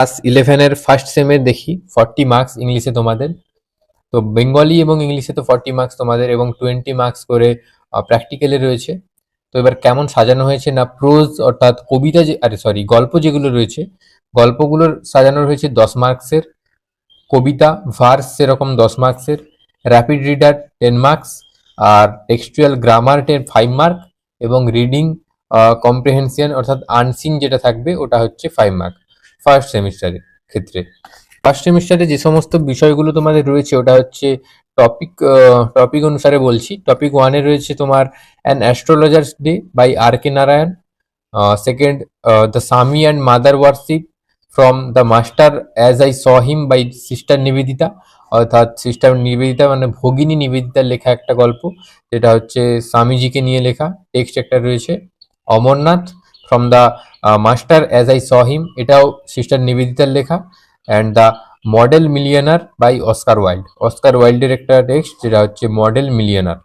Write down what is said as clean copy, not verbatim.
Class 11-এর first সেমের দেখি 40 marks ইংলিশে তোমাদের। তো বেঙ্গলি এবং ইংলিশে তো 40 মার্কস তোমাদের এবং 20 মার্কস করে প্র্যাকটিক্যালে রয়েছে। তো এবার কেমন সাজানো হয়েছে না, প্রোজ অর্থাৎ কবিতা যে গল্প যেগুলো রয়েছে, গল্পগুলোর সাজানো হয়েছে 10 মার্কসের, কবিতা ভার্স সেরকম 10 মার্কসের, র্যাপিড রিডার 10 মার্কস, আর টেক্সচুয়াল গ্রামার 5 মার্ক, এবং রিডিং কম্প্রিহেনশন অর্থাৎ আনসিন যেটা থাকবে ওটা হচ্ছে 5 মার্ক ফার্স্ট সেমিস্টারের ক্ষেত্রে। ফার্স্ট সেমিস্টারে যে সমস্ত বিষয়গুলো তোমাদের রয়েছে ওটা হচ্ছে টপিক টপিক অনুসারে বলছি। টপিক 1-এ রয়েছে তোমার an astrologer's day by R K Narayan. Second, the Swami and mother worship from the master as I saw him by sister Nivedita, অর্থাৎ সিস্টার নিবেদিতা মানে ভগিনী নিবেদিতার লেখা একটা গল্প, যেটা হচ্ছে স্বামীজিকে নিয়ে লেখা। টেক্সট একটা রয়েছে Amarnath from the master as I saw him, এটাও সিস্টার নিবেদিতার লেখা। And the model millionaire by Oscar Wilde, Oscar ওয়াইল্ডের একটা টেক্সট যেটা হচ্ছে মডেল মিলিয়নার।